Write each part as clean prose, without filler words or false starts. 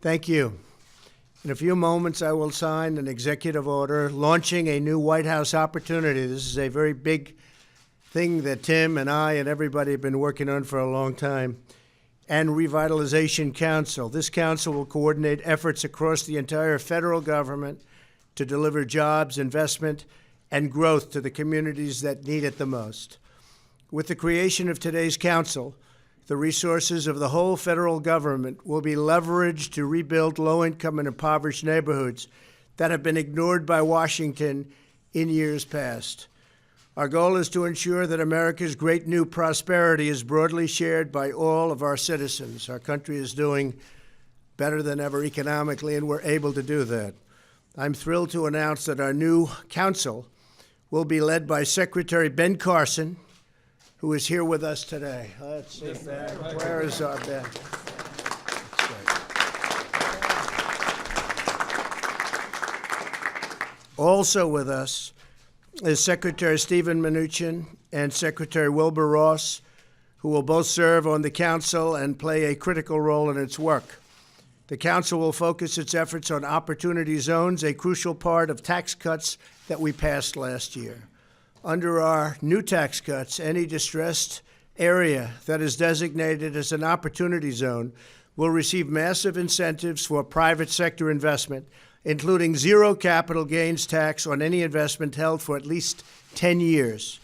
Thank you. In a few moments, I will sign an executive order launching a new White House opportunity. This is a very big thing that Tim and I and everybody have been working on for a long time. And Revitalization Council. This council will coordinate efforts across the entire federal government to deliver jobs, investment, and growth to the communities that need it the most. With the creation of today's council, the resources of the whole federal government will be leveraged to rebuild low-income and impoverished neighborhoods that have been ignored by Washington in years past. Our goal is to ensure that America's great new prosperity is broadly shared by all of our citizens. Our country is doing better than ever economically, and we're able to do that. I'm thrilled to announce that our new council will be led by Secretary Ben Carson, who is here with us today. Let's see, Ben. Where is our Ben? Also with us is Secretary Stephen Mnuchin and Secretary Wilbur Ross, who will both serve on the council and play a critical role in its work. The council will focus its efforts on opportunity zones, a crucial part of tax cuts that we passed last year. Under our new tax cuts, any distressed area that is designated as an opportunity zone will receive massive incentives for private sector investment, including zero capital gains tax on any investment held for at least 10 years.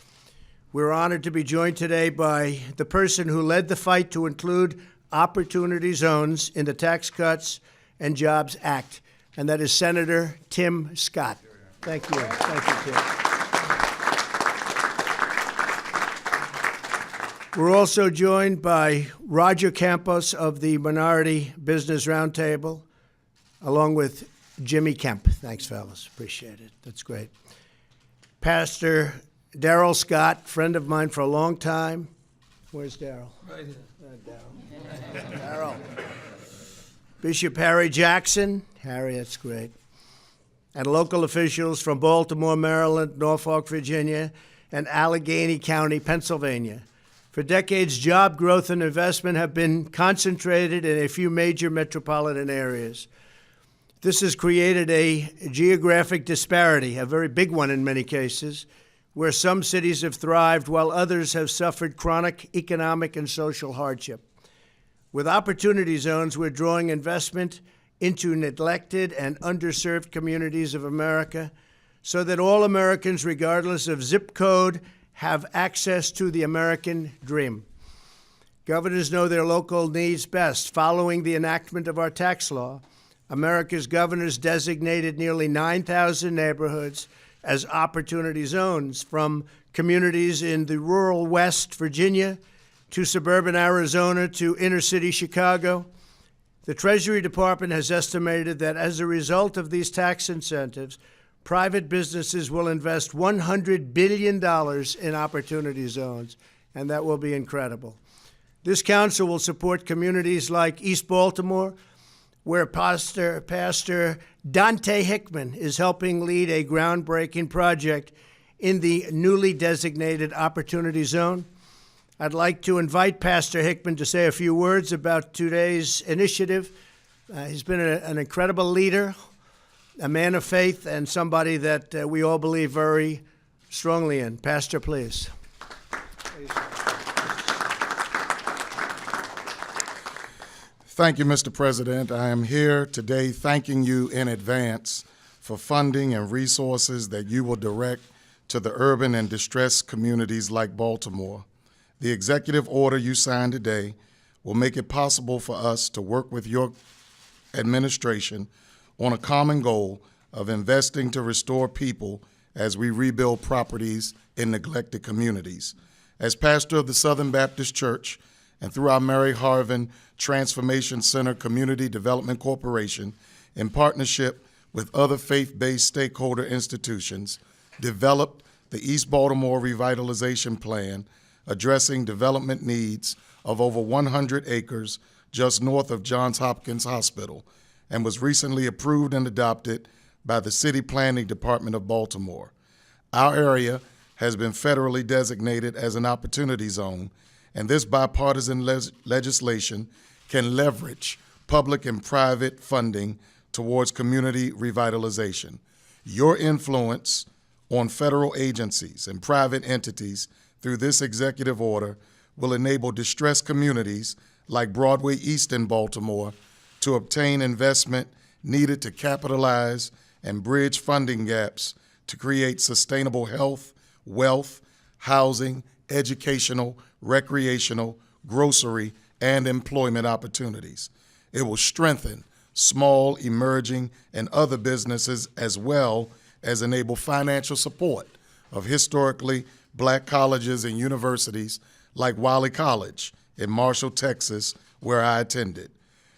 We're honored to be joined today by the person who led the fight to include opportunity zones in the Tax Cuts and Jobs Act, and that is Senator Tim Scott. Thank you. Thank you, Tim. We're also joined by Roger Campos of the Minority Business Roundtable, along with Jimmy Kemp. Thanks, fellas. Appreciate it. That's great. Pastor Darrell Scott, friend of mine for a long time. Where's Darrell? Right here. Darrell. Darrell. Bishop Harry Jackson. Harry, that's great. And local officials from Baltimore, Maryland, Norfolk, Virginia, and Allegheny County, Pennsylvania. For decades, job growth and investment have been concentrated in a few major metropolitan areas. This has created a geographic disparity, a very big one in many cases, where some cities have thrived while others have suffered chronic economic and social hardship. With opportunity zones, we're drawing investment into neglected and underserved communities of America so that all Americans, regardless of zip code, have access to the American dream. Governors know their local needs best. Following the enactment of our tax law, America's governors designated nearly 9,000 neighborhoods as opportunity zones, from communities in the rural West Virginia to suburban Arizona to inner city Chicago. The Treasury Department has estimated that as a result of these tax incentives, private businesses will invest $100 billion in opportunity zones, and that will be incredible. This council will support communities like East Baltimore, where Pastor Dante Hickman is helping lead a groundbreaking project in the newly designated Opportunity Zone. I'd like to invite Pastor Hickman to say a few words about today's initiative. He's been an incredible leader, a man of faith, and somebody that we all believe very strongly in. Pastor, please. Thank you, Mr. President. I am here today thanking you in advance for funding and resources that you will direct to the urban and distressed communities like Baltimore. The executive order you signed today will make it possible for us to work with your administration on a common goal of investing to restore people as we rebuild properties in neglected communities. As pastor of the Southern Baptist Church and through our Mary Harvin Transformation Center Community Development Corporation, in partnership with other faith-based stakeholder institutions, developed the East Baltimore Revitalization Plan, addressing development needs of over 100 acres just north of Johns Hopkins Hospital, and was recently approved and adopted by the City Planning Department of Baltimore. Our area has been federally designated as an opportunity zone, and this bipartisan legislation can leverage public and private funding towards community revitalization. Your influence on federal agencies and private entities through this executive order will enable distressed communities like Broadway East in Baltimore to obtain investment needed to capitalize and bridge funding gaps to create sustainable health, wealth, housing, educational, recreational, grocery, and employment opportunities. It will strengthen small, emerging, and other businesses, as well as enable financial support of historically black colleges and universities like Wiley College in Marshall, Texas, where I attended.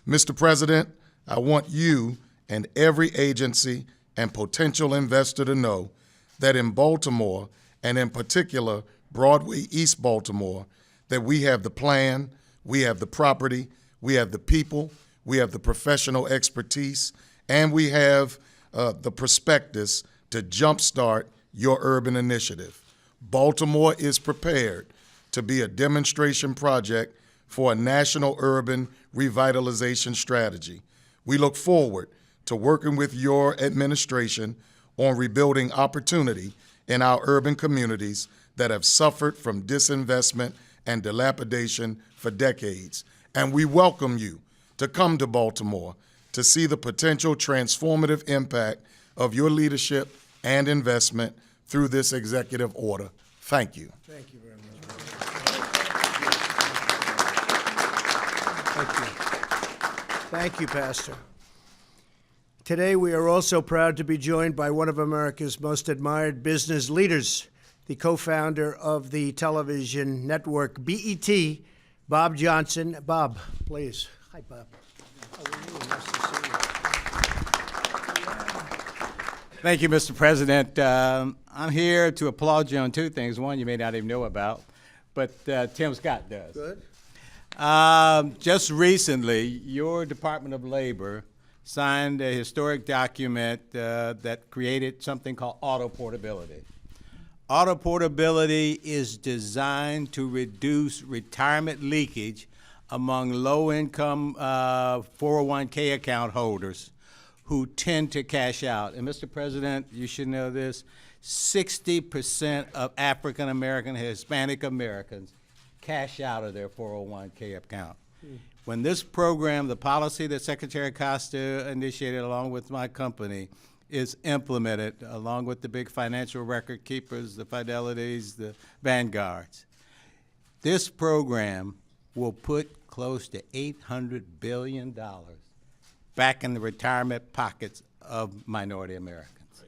Mr. President, I want you and every agency and potential investor to know that in Baltimore, and in particular Broadway East Baltimore, that we have the plan, we have the property, we have the people, we have the professional expertise, and we have the prospectus to jumpstart your urban initiative. Baltimore is prepared to be a demonstration project for a national urban revitalization strategy. We look forward to working with your administration on rebuilding opportunity in our urban communities that have suffered from disinvestment and dilapidation for decades. And we welcome you to come to Baltimore to see the potential transformative impact of your leadership and investment through this executive order. Thank you. Thank you very much. Thank you. Thank you, Pastor. Today, we are also proud to be joined by one of America's most admired business leaders, the co-founder of the television network BET, Bob Johnson. Bob, please. Hi, Bob. How are you? Nice to see you. Thank you, Mr. President. I'm here to applaud you on two things. One, you may not even know about, but Tim Scott does. Good. Just recently, your Department of Labor signed a historic document that created something called auto portability. Auto portability is designed to reduce retirement leakage among low-income 401k account holders who tend to cash out. And Mr. President, you should know this, 60% of African American and Hispanic Americans cash out of their 401k account. When this program, the policy that Secretary Costa initiated along with my company, is implemented along with the big financial record keepers, the Fidelities, the Vanguards, this program will put close to $800 billion back in the retirement pockets of minority Americans.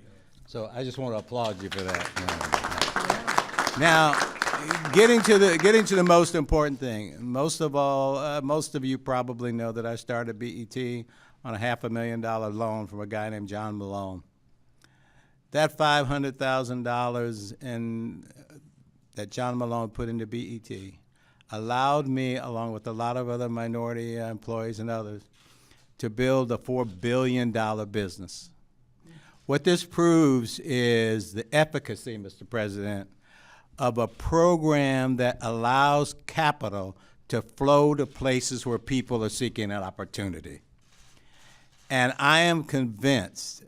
So I just want to applaud you for that. Now, getting to the most important thing. Most of you probably know that I started BET on a $500,000 loan from a guy named John Malone. That $500,000 that John Malone put into BET allowed me, along with a lot of other minority employees and others, to build a $4 billion business. What this proves is the efficacy, Mr. President, of a program that allows capital to flow to places where people are seeking an opportunity. And I am convinced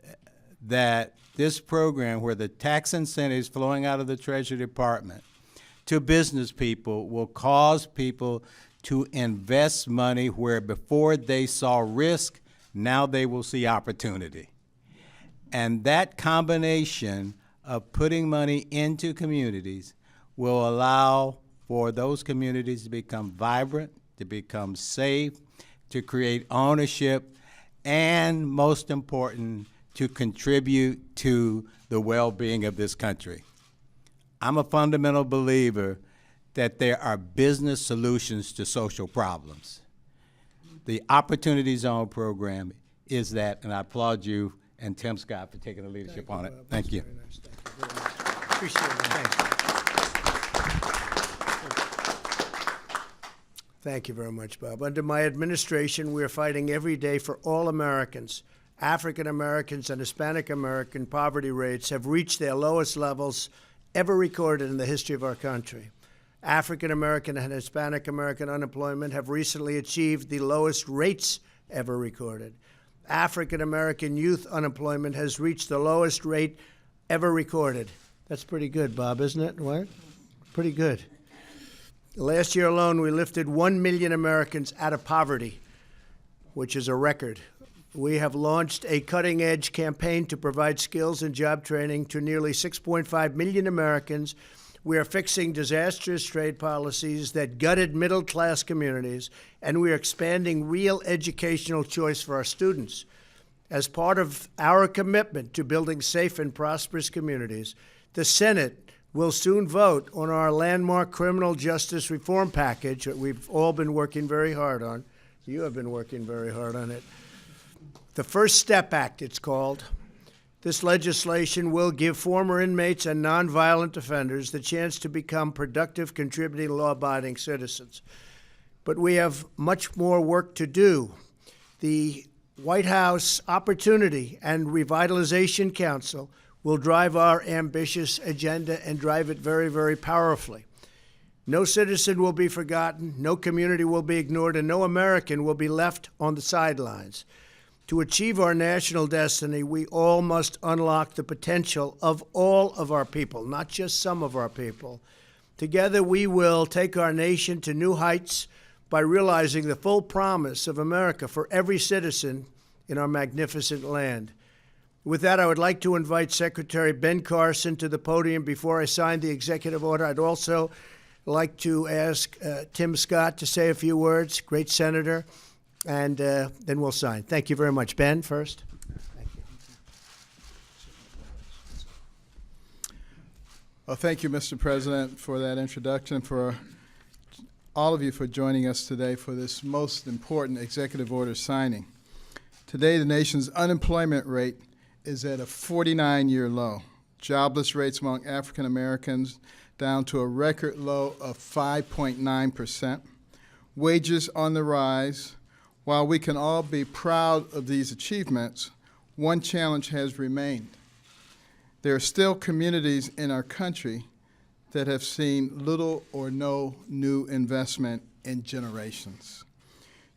that this program, where the tax incentives flowing out of the Treasury Department to business people, will cause people to invest money where before they saw risk, now they will see opportunity. And that combination of putting money into communities will allow for those communities to become vibrant, to become safe, to create ownership, and most important, to contribute to the well-being of this country. I'm a fundamental believer that there are business solutions to social problems. The Opportunity Zone program is that, and I applaud you and Tim Scott for taking the leadership on it. Thank you. Very nice. Thank you very much. Appreciate it. Thank you. Thank you very much, Bob. Under my administration, we are fighting every day for all Americans. African Americans and Hispanic American poverty rates have reached their lowest levels ever recorded in the history of our country. African American and Hispanic American unemployment have recently achieved the lowest rates ever recorded. African American youth unemployment has reached the lowest rate ever recorded. That's pretty good, Bob, isn't it? What? Pretty good. Last year alone, we lifted 1 million Americans out of poverty, which is a record. We have launched a cutting-edge campaign to provide skills and job training to nearly 6.5 million Americans. We are fixing disastrous trade policies that gutted middle-class communities, and we are expanding real educational choice for our students. As part of our commitment to building safe and prosperous communities, the Senate will soon vote on our landmark criminal justice reform package that we've all been working very hard on. You have been working very hard on it. The First Step Act, it's called. This legislation will give former inmates and nonviolent offenders the chance to become productive, contributing, law-abiding citizens. But we have much more work to do. The White House Opportunity and Revitalization Council will drive our ambitious agenda and drive it very, very powerfully. No citizen will be forgotten, no community will be ignored, and no American will be left on the sidelines. To achieve our national destiny, we all must unlock the potential of all of our people, not just some of our people. Together, we will take our nation to new heights by realizing the full promise of America for every citizen in our magnificent land. With that, I would like to invite Secretary Ben Carson to the podium before I sign the executive order. I'd also like to ask Tim Scott to say a few words, great senator, and then we'll sign. Thank you very much. Ben, first. Thank you. Well, thank you, Mr. President, for that introduction, for all of you for joining us today for this most important executive order signing. Today, the nation's unemployment rate is at a 49-year low. Jobless rates among African Americans down to a record low of 5.9%. Wages on the rise. While we can all be proud of these achievements, one challenge has remained. There are still communities in our country that have seen little or no new investment in generations.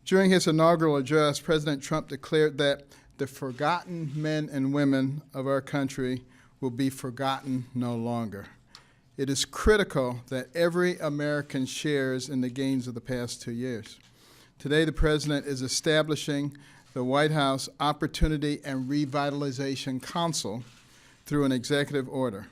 During his inaugural address, President Trump declared that the forgotten men and women of our country will be forgotten no longer. It is critical that every American shares in the gains of the past 2 years. Today, the President is establishing the White House Opportunity and Revitalization Council through an executive order.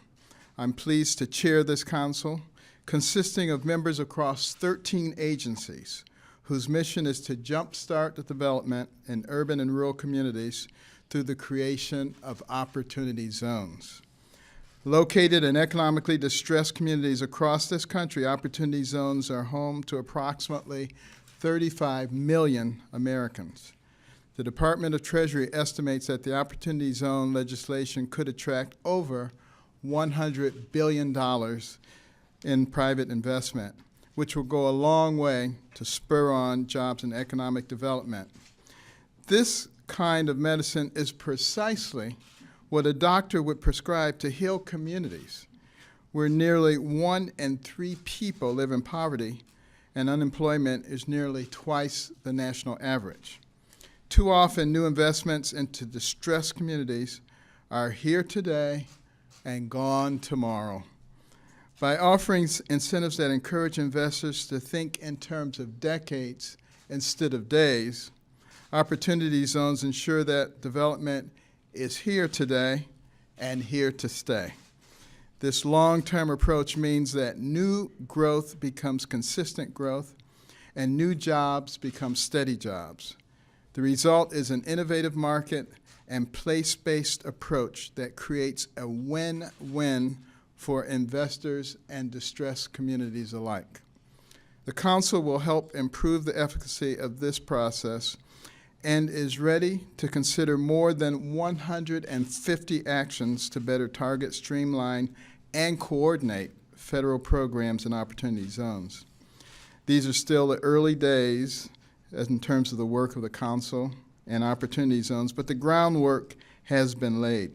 I'm pleased to chair this council, consisting of members across 13 agencies, whose mission is to jumpstart the development in urban and rural communities through the creation of opportunity zones. Located in economically distressed communities across this country, opportunity zones are home to approximately 35 million Americans. The Department of Treasury estimates that the Opportunity Zone legislation could attract over $100 billion in private investment, which will go a long way to spur on jobs and economic development. This kind of medicine is precisely what a doctor would prescribe to heal communities where nearly 1 in 3 people live in poverty and unemployment is nearly twice the national average. Too often, new investments into distressed communities are here today and gone tomorrow. By offering incentives that encourage investors to think in terms of decades instead of days, opportunity zones ensure that development is here today and here to stay. This long-term approach means that new growth becomes consistent growth and new jobs become steady jobs. The result is an innovative market and place-based approach that creates a win-win for investors and distressed communities alike. The Council will help improve the efficacy of this process and is ready to consider more than 150 actions to better target, streamline, and coordinate federal programs and opportunity zones. These are still the early days in terms of the work of the Council and opportunity zones, but the groundwork has been laid.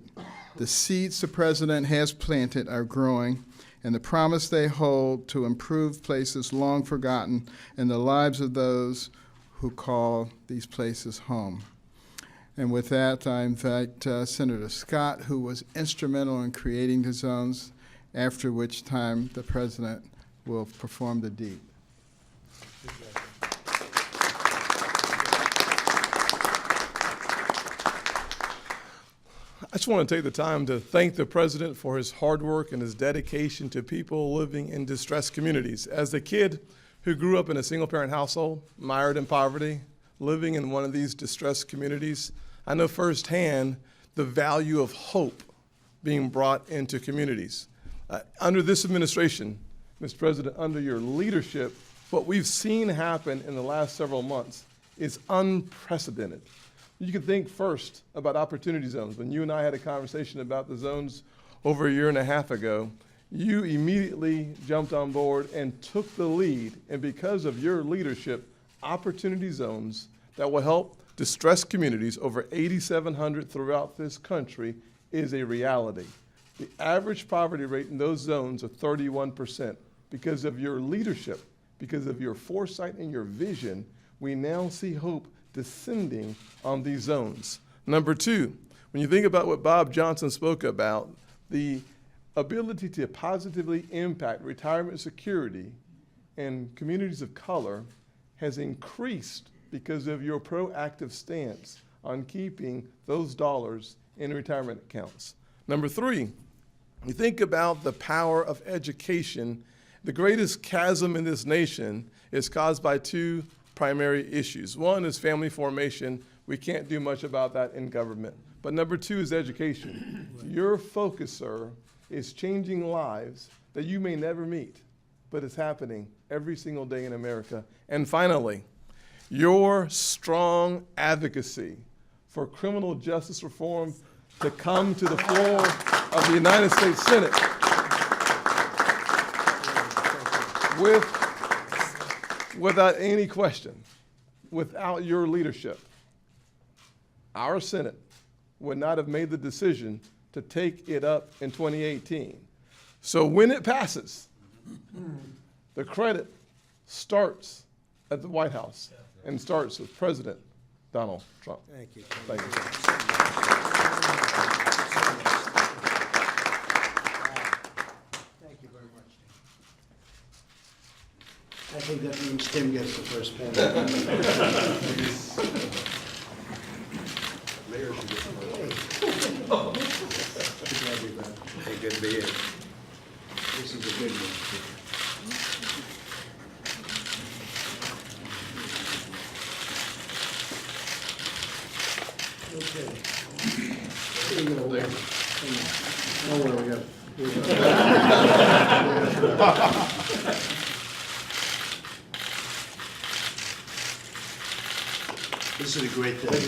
The seeds the President has planted are growing, and the promise they hold to improve places long forgotten in the lives of those who call these places home. And with that, I invite Senator Scott, who was instrumental in creating the zones, after which time the President will perform the deed. I just want to take the time to thank the President for his hard work and his dedication to people living in distressed communities. As a kid who grew up in a single-parent household, mired in poverty, living in one of these distressed communities, I know firsthand the value of hope being brought into communities. Under this administration, Mr. President, under your leadership, what we've seen happen in the last several months is unprecedented. You can think first about opportunity zones. When you and I had a conversation about the zones over a year and a half ago, you immediately jumped on board and took the lead. And because of your leadership, opportunity zones that will help distressed communities, over 8,700 throughout this country, is a reality. The average poverty rate in those zones are 31%. Because of your leadership, because of your foresight and your vision, we now see hope descending on these zones. Number two, when you think about what Bob Johnson spoke about, the ability to positively impact retirement security in communities of color has increased because of your proactive stance on keeping those dollars in retirement accounts. Number three, you think about the power of education. The greatest chasm in this nation is caused by two primary issues. One is family formation. We can't do much about that in government. But number two is education. Your focus, sir, is changing lives that you may never meet, but it's happening every single day in America. And finally, your strong advocacy for criminal justice reform to come to the floor of the United States Senate without any question, without your leadership, our Senate would not have made the decision to take it up in 2018. So when it passes, the credit starts at the White House and starts with President Donald Trump. Thank you. Thank you. Thank you very much. I think that means Tim gets the first pen. Hey, good to be here. This is a good one. Okay. Here you go. Oh, where we go. This is a great day.